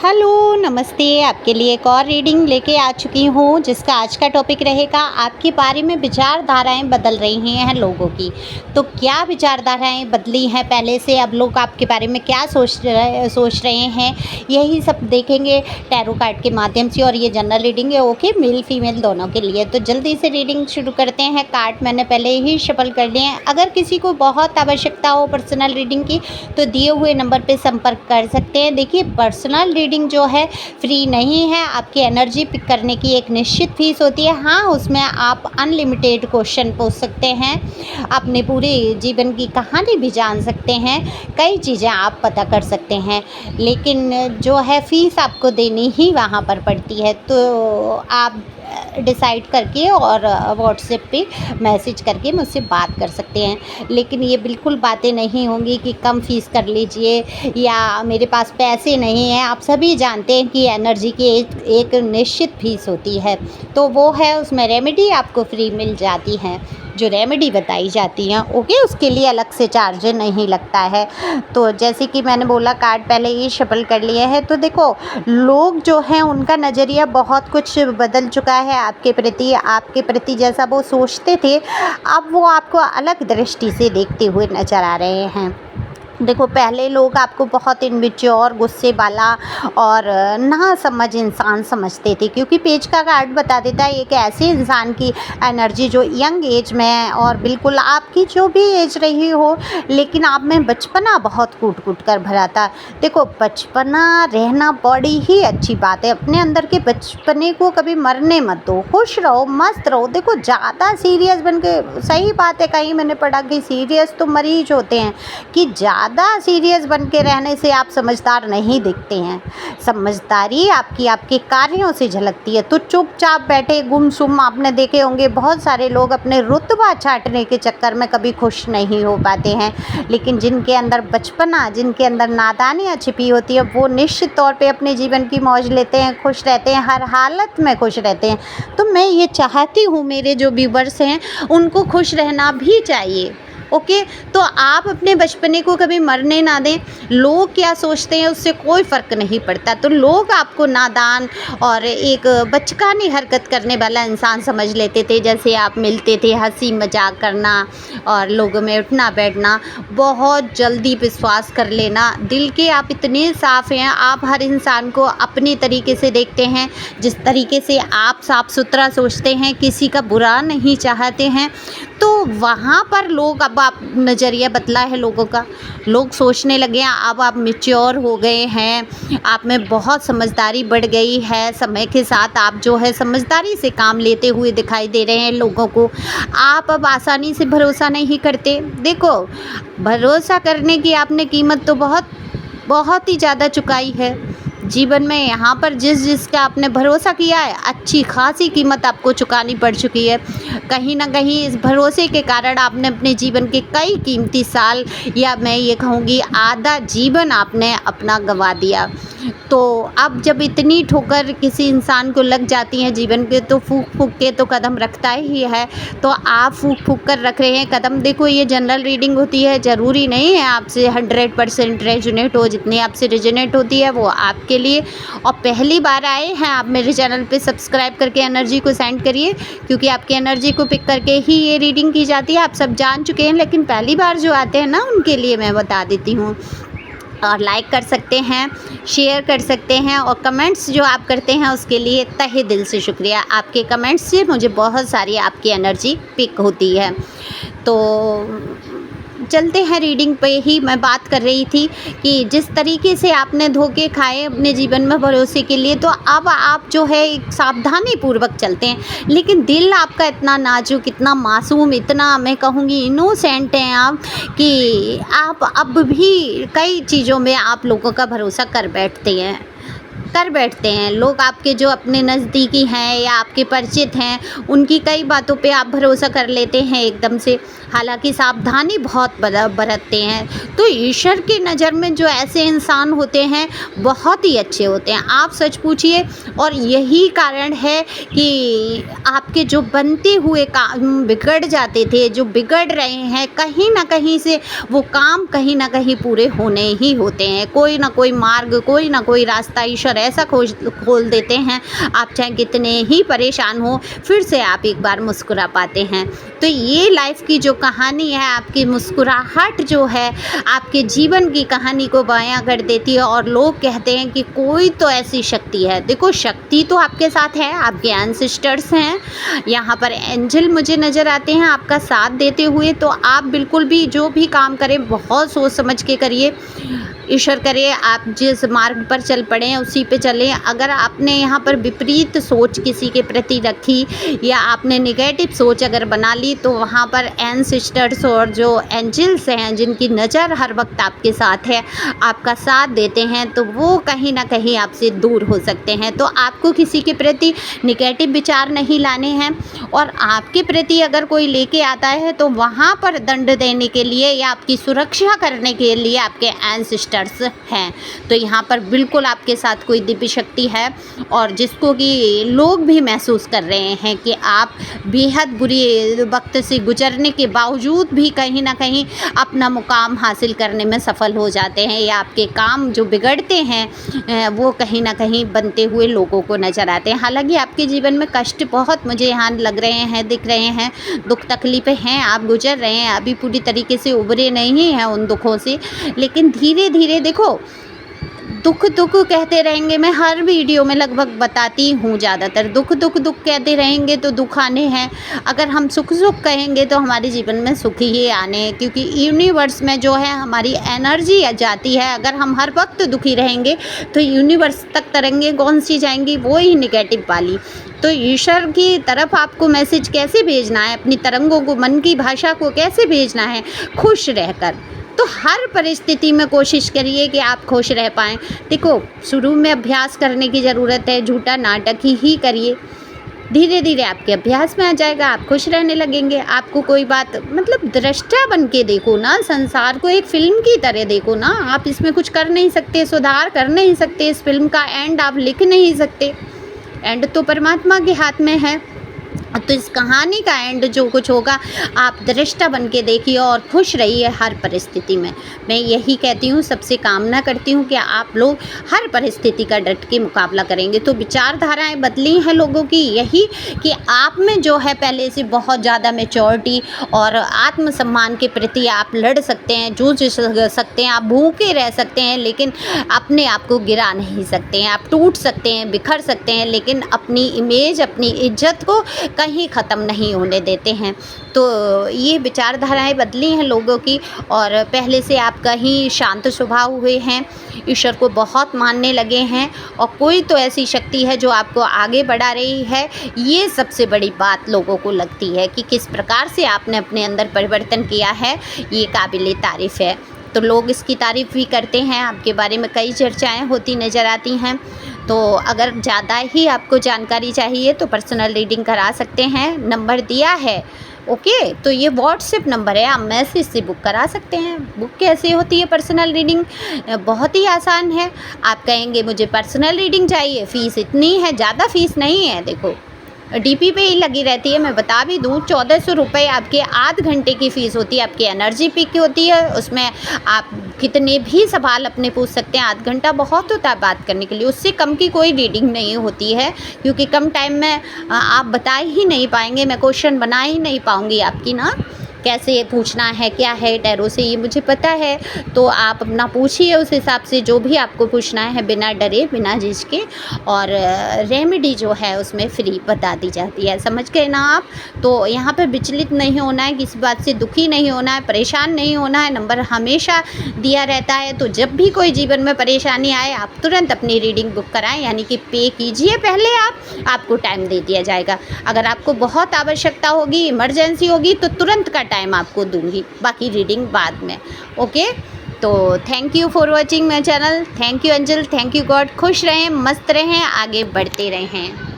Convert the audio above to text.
Hello, नमस्ते। आपके लिए एक और रीडिंग लेके आ चुकी हूँ, जिसका आज का टॉपिक रहेगा आपके बारे में विचारधाराएँ बदल रही हैं लोगों की। तो क्या विचारधाराएँ बदली हैं पहले से, अब लोग आपके बारे में क्या सोच रहे हैं, यही सब देखेंगे टैरो कार्ड के माध्यम से। और ये जनरल रीडिंग है, ओके, मेल फीमेल दोनों के लिए। तो जल्दी से रीडिंग शुरू करते हैं। कार्ड मैंने पहले ही शफल कर लिए हैं। अगर किसी को बहुत आवश्यकता हो पर्सनल रीडिंग की, तो दिए हुए नंबर पे संपर्क कर सकते हैं। देखिए, पर्सनल रीडिंग जो है फ्री नहीं है। आपकी एनर्जी पिक करने की एक निश्चित फीस होती है। हाँ, उसमें आप अनलिमिटेड क्वेश्चन पूछ सकते हैं, अपने पूरे जीवन की कहानी भी जान सकते हैं, कई चीज़ें आप पता कर सकते हैं, लेकिन जो है फ़ीस आपको देनी ही वहाँ पर पड़ती है। तो आप डिसाइड करके और व्हाट्सएप पे मैसेज करके मुझसे बात कर सकते हैं। लेकिन ये बिल्कुल बातें नहीं होंगी कि कम फ़ीस कर लीजिए या मेरे पास पैसे नहीं हैं। आप सभी जानते हैं कि एनर्जी की एक निश्चित फ़ीस होती है, तो वो है, उसमें रेमेडी आपको फ्री मिल जाती हैं। जो रेमेडी बताई जाती हैं, ओके, उसके लिए अलग से चार्ज नहीं लगता है। तो जैसे कि मैंने बोला, कार्ड पहले ही शफल कर लिए हैं। तो देखो, लोग जो हैं उनका नज़रिया बहुत कुछ बदल चुका है आपके प्रति जैसा वो सोचते थे, अब वो आपको अलग दृष्टि से देखते हुए नज़र आ रहे हैं। देखो, पहले लोग आपको बहुत इनमेच्योर, गुस्से वाला और नासमझ इंसान समझते थे, क्योंकि पेज का कार्ड बता देता है एक ऐसे इंसान की एनर्जी जो यंग एज में है, और बिल्कुल आपकी जो भी एज रही हो, लेकिन आप में बचपना बहुत कूट कूट कर भरा था। देखो, बचपना रहना बड़ी ही अच्छी बात है। अपने अंदर के बचपने को कभी मरने मत दो, खुश रहो, मस्त रहो। देखो, ज़्यादा सीरियस बन के, सही बात है, कहीं मैंने पढ़ा कि सीरियस तो मरीज होते हैं, कि ज़्यादा सीरियस बन के रहने से आप समझदार नहीं दिखते हैं। समझदारी आपके कार्यों से झलकती है। तो चुपचाप बैठे गुमसुम, आपने देखे होंगे बहुत सारे लोग अपने रुतबा छांटने के चक्कर में कभी खुश नहीं हो पाते हैं, लेकिन जिनके अंदर बचपना, जिनके अंदर नादानियाँ छिपी होती है, वो निश्चित तौर पे अपने जीवन की मौज लेते हैं, खुश रहते हैं, हर हालत में खुश रहते हैं। तो मैं ये चाहती हूँ मेरे जो व्यूवर्स हैं उनको खुश रहना भी चाहिए, ओके। तो आप अपने बचपने को कभी मरने ना दें। लोग क्या सोचते हैं उससे कोई फ़र्क नहीं पड़ता। तो लोग आपको नादान और एक बचकानी हरकत करने वाला इंसान समझ लेते थे। जैसे आप मिलते थे, हंसी मजाक करना और लोगों में उठना बैठना, बहुत जल्दी विश्वास कर लेना। दिल के आप इतने साफ़ हैं, आप हर इंसान को अपने तरीके से देखते हैं, जिस तरीके से आप साफ़ सुथरा सोचते हैं, किसी का बुरा नहीं चाहते हैं। तो वहाँ पर लोग, अब आप नज़रिया बदला है लोगों का, लोग सोचने लगे हैं, अब आप मैच्योर हो गए हैं, आप में बहुत समझदारी बढ़ गई है। समय के साथ आप जो है समझदारी से काम लेते हुए दिखाई दे रहे हैं लोगों को। आप अब आसानी से भरोसा नहीं करते। देखो, भरोसा करने की आपने कीमत तो बहुत ही ज़्यादा चुकाई है जीवन में। यहाँ पर जिसका आपने भरोसा किया है, अच्छी खासी कीमत आपको चुकानी पड़ चुकी है। कहीं ना कहीं इस भरोसे के कारण आपने अपने जीवन के कई कीमती साल, या मैं ये कहूँगी आधा जीवन आपने अपना गंवा दिया। तो अब जब इतनी ठोकर किसी इंसान को लग जाती है जीवन के, तो फूक फूक के तो कदम रखता ही है। तो आप फूक फूक कर रख रहे हैं कदम। देखो, ये जनरल रीडिंग होती है, ज़रूरी नहीं है आपसे 100% रेजोनेट हो। जितनी आपसे रेजोनेट होती है वो आपके लिए। और पहली बार आए हैं आप मेरे चैनल पे, सब्सक्राइब करके एनर्जी को सेंड करिए, क्योंकि आपकी एनर्जी को पिक करके ही ये रीडिंग की जाती है। आप सब जान चुके हैं, लेकिन पहली बार जो आते हैं ना, उनके लिए मैं बता देती हूँ। और लाइक कर सकते हैं, शेयर कर सकते हैं, और कमेंट्स जो आप करते हैं उसके लिए तहे दिल से शुक्रिया। आपके कमेंट्स से मुझे बहुत सारी आपकी एनर्जी पिक होती है। तो चलते हैं रीडिंग पे ही। मैं बात कर रही थी कि जिस तरीके से आपने धोखे खाए अपने जीवन में भरोसे के लिए, तो अब आप जो है एक सावधानी पूर्वक चलते हैं। लेकिन दिल आपका इतना नाजुक, इतना मासूम, इतना मैं कहूँगी इनोसेंट हैं आप, कि आप अब भी कई चीज़ों में आप लोगों का भरोसा कर बैठते हैं। लोग आपके जो अपने नज़दीकी हैं या आपके परिचित हैं, उनकी कई बातों पे आप भरोसा कर लेते हैं एकदम से। हालांकि सावधानी बहुत बरतते हैं। तो ईश्वर की नज़र में जो ऐसे इंसान होते हैं बहुत ही अच्छे होते हैं, आप सच पूछिए। और यही कारण है कि आपके जो बनते हुए काम बिगड़ जाते थे, जो बिगड़ रहे हैं, कहीं ना कहीं से वो काम कहीं ना कहीं पूरे होने ही होते हैं। कोई ना कोई मार्ग, कोई ना कोई रास्ता ईश्वर ऐसा खोल देते हैं, आप चाहे कितने ही परेशान हो फिर से आप एक बार मुस्कुरा पाते हैं। तो ये लाइफ की जो कहानी है, आपकी मुस्कुराहट जो है आपके जीवन की कहानी को बयां कर देती है। और लोग कहते हैं कि कोई तो ऐसी शक्ति है। देखो, शक्ति तो आपके साथ है, आपके एंसेस्टर्स हैं, यहाँ पर एंजल मुझे नज़र आते हैं आपका साथ देते हुए। तो आप बिल्कुल भी जो भी काम करें बहुत सोच समझ के करिए। ईश्वर करे आप जिस मार्ग पर चल पड़े उसी पे चलें। अगर आपने यहाँ पर विपरीत सोच किसी के प्रति रखी या आपने नेगेटिव सोच अगर बना ली, तो वहाँ पर एंसेस्टर्स और जो एंजल्स हैं जिनकी नज़र हर वक्त आपके साथ है, आपका साथ देते हैं, तो वो कहीं ना कहीं आपसे दूर हो सकते हैं। तो आपको किसी के प्रति नेगेटिव विचार नहीं लाने हैं। और आपके प्रति अगर कोई लेके आता है तो वहाँ पर दंड देने के लिए या आपकी सुरक्षा करने के लिए आपके एंसेस्टर्स हैं। तो यहाँ पर बिल्कुल आपके साथ कोई दिव्य शक्ति है, और जिसको कि लोग भी महसूस कर रहे हैं कि आप बेहद बुरी वक्त से गुजरने के बावजूद भी कहीं ना कहीं अपना मुकाम हासिल करने में सफल हो जाते हैं, या आपके काम जो बिगड़ते हैं वो कहीं ना कहीं बनते हुए लोगों को नज़र आते हैं। हालांकि आपके जीवन में कष्ट बहुत मुझे यहाँ लग रहे हैं, दिख रहे हैं, दुख तकलीफ़ें हैं, आप गुजर रहे हैं, अभी पूरी तरीके से उभरे नहीं हैं उन दुखों से। लेकिन धीरे धीरे देखो, दुख दुख कहते रहेंगे, मैं हर वीडियो में लगभग बताती हूँ, ज़्यादातर दुख दुख दुख कहते रहेंगे तो दुख आने हैं। अगर हम सुख सुख कहेंगे तो हमारे जीवन में सुख ही आने हैं, क्योंकि यूनिवर्स में जो है हमारी एनर्जी जाती है। अगर हम हर वक्त दुखी रहेंगे तो यूनिवर्स तक तरंगें कौन सी जाएंगी, वो ही निगेटिव वाली। तो ईश्वर की तरफ आपको मैसेज कैसे भेजना है, अपनी तरंगों को, मन की भाषा को कैसे भेजना है, खुश रहकर। तो हर परिस्थिति में कोशिश करिए कि आप खुश रह पाएँ। देखो, शुरू में अभ्यास करने की ज़रूरत है, झूठा नाटक ही करिए, धीरे धीरे आपके अभ्यास में आ जाएगा, आप खुश रहने लगेंगे। आपको कोई बात मतलब दृष्टा बन के देखो ना, संसार को एक फिल्म की तरह देखो ना। आप इसमें कुछ कर नहीं सकते, सुधार कर नहीं सकते, इस फिल्म का एंड आप लिख नहीं सकते, एंड तो परमात्मा के हाथ में है। तो इस कहानी का एंड जो कुछ होगा आप दृष्टा बन के देखिए और खुश रहिए हर परिस्थिति में। मैं यही कहती हूँ, सबसे कामना करती हूँ कि आप लोग हर परिस्थिति का डट के मुकाबला करेंगे। तो विचारधाराएं बदली हैं लोगों की, यही कि आप में जो है पहले से बहुत ज़्यादा मैच्योरिटी और आत्मसम्मान के प्रति आप लड़ सकते हैं, जूझ सकते हैं, आप भूखे रह सकते हैं, लेकिन अपने आप को गिरा नहीं सकते हैं। आप टूट सकते हैं, बिखर सकते हैं, लेकिन अपनी इमेज, अपनी इज्जत को कहीं ख़त्म नहीं होने देते हैं। तो ये विचारधाराएं बदली हैं लोगों की, और पहले से आप कहीं शांत स्वभाव हुए हैं, ईश्वर को बहुत मानने लगे हैं, और कोई तो ऐसी शक्ति है जो आपको आगे बढ़ा रही है। ये सबसे बड़ी बात लोगों को लगती है कि किस प्रकार से आपने अपने अंदर परिवर्तन किया है, ये काबिले तारीफ़ है। तो लोग इसकी तारीफ़ भी करते हैं, आपके बारे में कई चर्चाएं होती नज़र आती हैं। तो अगर ज़्यादा ही आपको जानकारी चाहिए तो पर्सनल रीडिंग करा सकते हैं, नंबर दिया है। ओके, तो ये व्हाट्सएप नंबर है, आप मैसेज से बुक करा सकते हैं। बुक कैसे होती है पर्सनल रीडिंग? बहुत ही आसान है। आप कहेंगे मुझे पर्सनल रीडिंग चाहिए, फ़ीस इतनी है, ज़्यादा फ़ीस नहीं है। देखो, डीपी पे ही लगी रहती है, मैं बता भी दूँ, 1400 रुपये आपके आध घंटे की फ़ीस होती है। आपकी एनर्जी पिक होती है, उसमें आप कितने भी सवाल अपने पूछ सकते हैं। आध घंटा बहुत होता है बात करने के लिए, उससे कम की कोई रीडिंग नहीं होती है, क्योंकि कम टाइम में आप बता ही नहीं पाएंगे, मैं क्वेश्चन बना ही नहीं पाऊँगी आपकी ना, कैसे पूछना है, क्या है टैरो से, ये मुझे पता है। तो आप अपना पूछिए उस हिसाब से जो भी आपको पूछना है, बिना डरे, बिना झिझके, और रेमेडी जो है उसमें फ्री बता दी जाती है। समझ गए ना आप? तो यहाँ पर विचलित नहीं होना है, किसी बात से दुखी नहीं होना है, परेशान नहीं होना है। नंबर हमेशा दिया रहता है, तो जब भी कोई जीवन में परेशानी आए आप तुरंत अपनी रीडिंग बुक कराएँ, यानी कि पे कीजिए पहले, आपको टाइम दे दिया जाएगा। अगर आपको बहुत आवश्यकता होगी, इमरजेंसी होगी, तो तुरंत का टाइम आपको दूंगी, बाकी रीडिंग बाद में। ओके, तो thank you for watching my channel. Thank you angel, thank you God. खुश रहें, मस्त रहें, आगे बढ़ते रहें।